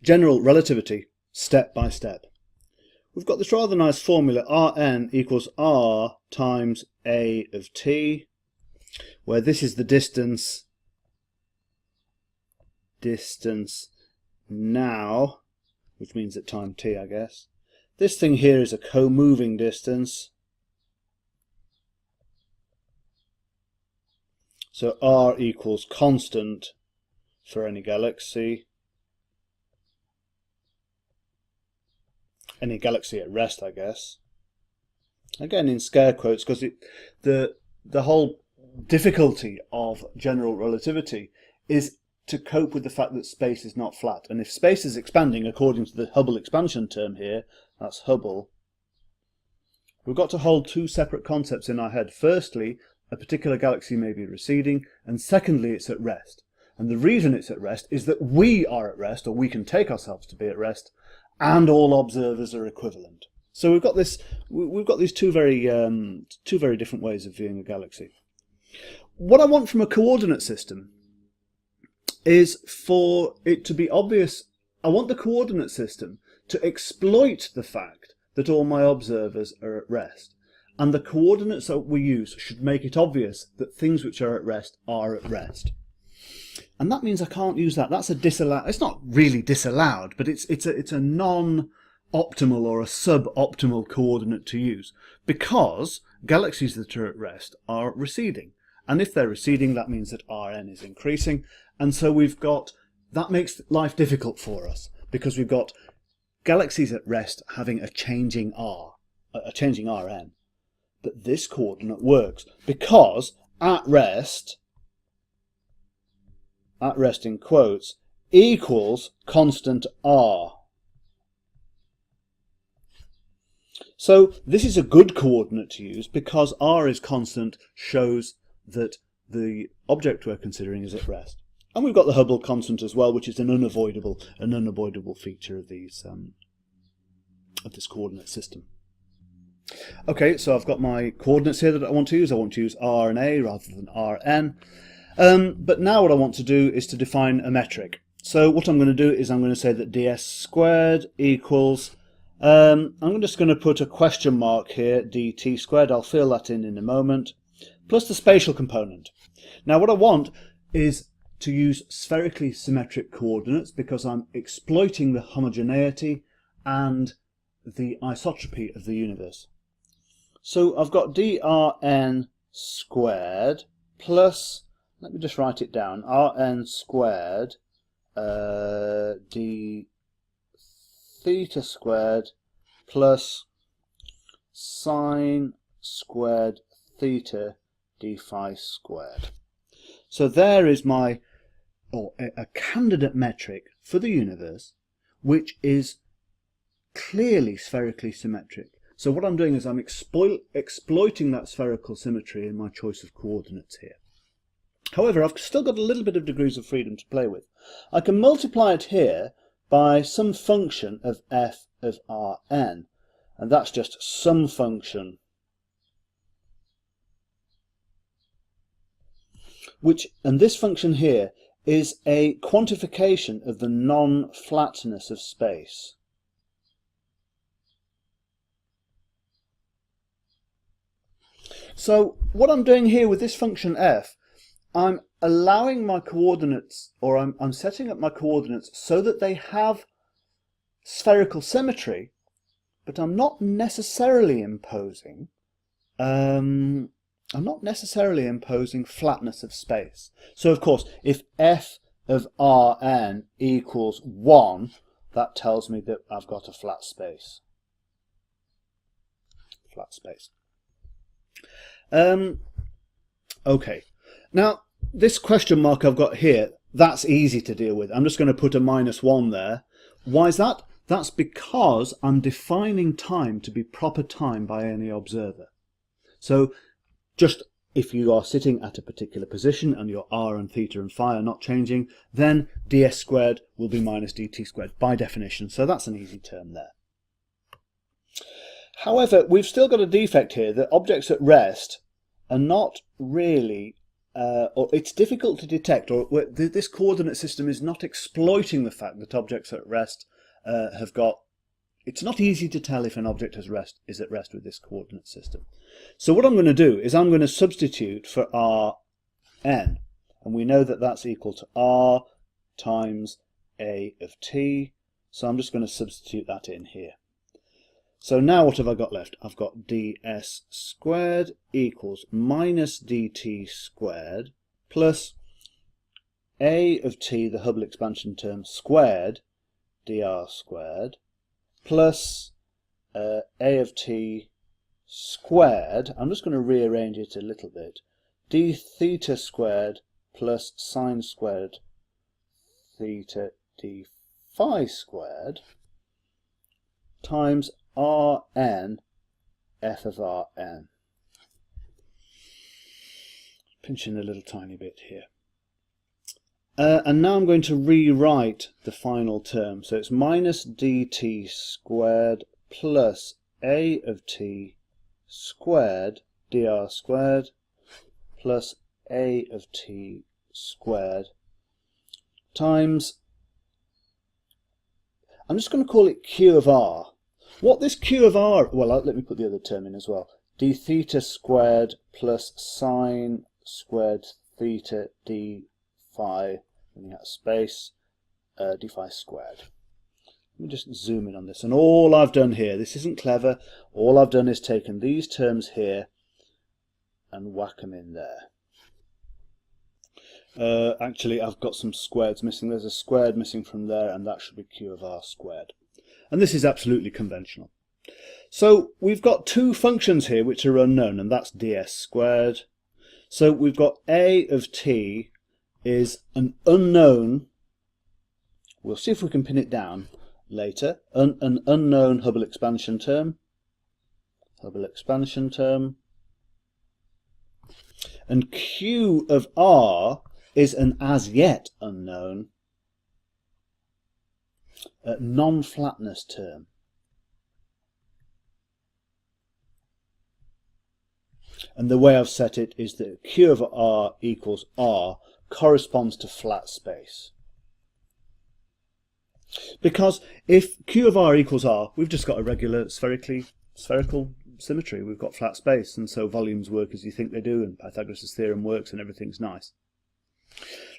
general relativity step by step. We've got this rather nice formula, Rn equals R times A of t, where this is the distance now, which means at time t, I guess. This thing here is a co-moving distance. So R equals constant for any galaxy. Any galaxy at rest, I guess. Again in scare quotes, because the whole difficulty of general relativity is to cope with the fact that space is not flat. And if space is expanding according to the Hubble expansion term here, that's Hubble, we've got to hold two separate concepts in our head. Firstly, a particular galaxy may be receding, and secondly, it's at rest. And the reason it's at rest is that we are at rest, or we can take ourselves to be at rest, and all observers are equivalent. So we've got these two very different ways of viewing a galaxy. What I want from a coordinate system is for it to be obvious. I want the coordinate system to exploit the fact that all my observers are at rest. And the coordinates that we use should make it obvious that things which are at rest are at rest. And that means I can't use that. That's a disallowed. It's not really disallowed, but it's a non-optimal or a sub-optimal coordinate to use, because galaxies that are at rest are receding. And if they're receding, that means that Rn is increasing. And so that makes life difficult for us, because we've got galaxies at rest having a changing Rn. But this coordinate works because at rest in quotes, equals constant R. So this is a good coordinate to use because R is constant, shows that the object we're considering is at rest. And we've got the Hubble constant as well, which is an unavoidable feature of these of this coordinate system. Okay, so I've got my coordinates here that I want to use. I want to use R and A rather than Rn. But now what I want to do is to define a metric. So what I'm going to do is I'm going to say that ds squared equals, I'm just going to put a question mark here, dt squared, I'll fill that in a moment, plus the spatial component. Now what I want is to use spherically symmetric coordinates because I'm exploiting the homogeneity and the isotropy of the universe. So I've got drn squared plus, let me just write it down, Rn squared d theta squared plus sine squared theta d phi squared. So there is my, a candidate metric for the universe, which is clearly spherically symmetric. So what I'm doing is I'm exploiting that spherical symmetry in my choice of coordinates here. However, I've still got a little bit of degrees of freedom to play with. I can multiply it here by some function of f of Rn, and that's just some function and this function here is a quantification of the non-flatness of space. So what I'm doing here with this function f, I'm allowing my coordinates, or I'm setting up my coordinates so that they have spherical symmetry, but I'm not necessarily imposing flatness of space. So of course, if f of Rn equals 1, that tells me that I've got a flat space. Okay, now this question mark I've got here, that's easy to deal with. I'm just going to put a -1 there. Why is that? That's because I'm defining time to be proper time by any observer. So just if you are sitting at a particular position and your r and theta and phi are not changing, then ds squared will be minus dt squared by definition. So that's an easy term there. However, we've still got a defect here that objects at rest are not really or it's difficult to detect, or this coordinate system is not exploiting the fact that objects at rest have got. It's not easy to tell if an object is at rest with this coordinate system. So what I'm going to do is I'm going to substitute for Rn, and we know that that's equal to R times A of t. So I'm just going to substitute that in here. So now what have I got left? I've got ds squared equals minus dt squared plus a of t, the Hubble expansion term, squared, dr squared, plus a of t squared, I'm just going to rearrange it a little bit, d theta squared plus sine squared theta d phi squared times Rn f of Rn. Pinch in a little tiny bit here. And now I'm going to rewrite the final term. So it's minus dt squared plus a of t squared dr squared plus a of t squared times, I'm just going to call it q of r. What this q of r, well, let me put the other term in as well. D theta squared plus sine squared theta d phi, running out of space, d phi squared. Let me just zoom in on this. And all I've done here, this isn't clever, all I've done is taken these terms here and whack them in there. Actually, I've got some squareds missing. There's a squared missing from there, and that should be q of r squared. And this is absolutely conventional. So we've got two functions here which are unknown, and that's ds squared. So we've got a of t is an unknown. We'll see if we can pin it down later. An unknown Hubble expansion term. Hubble expansion term. And q of r is an as yet unknown non-flatness term. And the way I've set it is that q of r equals r corresponds to flat space. Because if q of r equals r, we've just got a regular spherical symmetry. We've got flat space, and so volumes work as you think they do, and Pythagoras' theorem works, and everything's nice.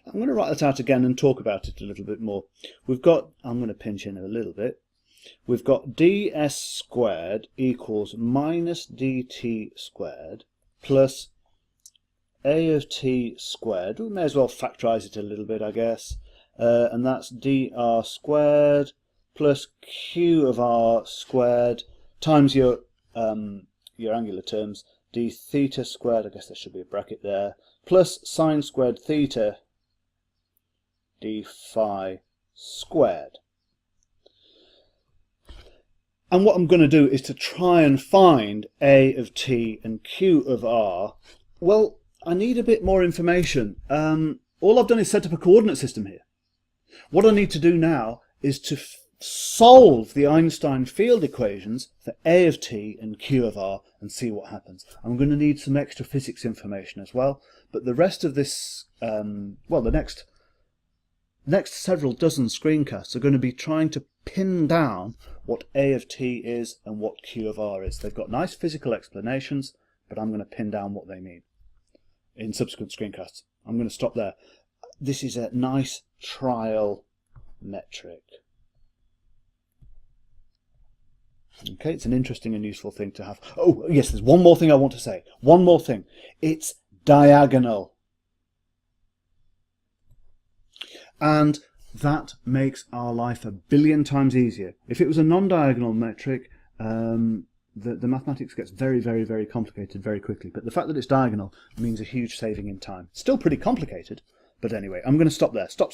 I'm going to write that out again and talk about it a little bit more. We've got, I'm going to pinch in a little bit, we've got ds squared equals minus dt squared plus a of t squared. We may as well factorise it a little bit, I guess, and that's dr squared plus q of r squared times your angular terms, d theta squared, I guess there should be a bracket there, plus sine squared theta d phi squared. And what I'm going to do is to try and find a of t and q of r. Well, I need a bit more information. All I've done is set up a coordinate system here. What I need to do now is to solve the Einstein field equations for a of t and q of r and see what happens. I'm going to need some extra physics information as well, but the rest of this, well, the next several dozen screencasts are going to be trying to pin down what a of t is and what q of r is. They've got nice physical explanations, but I'm going to pin down what they mean in subsequent screencasts. I'm going to stop there. This is a nice trial metric. Okay, it's an interesting and useful thing to have. Oh, yes, there's one more thing I want to say. One more thing. It's diagonal. And that makes our life a billion times easier. If it was a non-diagonal metric, the mathematics gets very, very, very complicated very quickly. But the fact that it's diagonal means a huge saving in time. Still pretty complicated, but anyway, I'm going to stop there. Stop.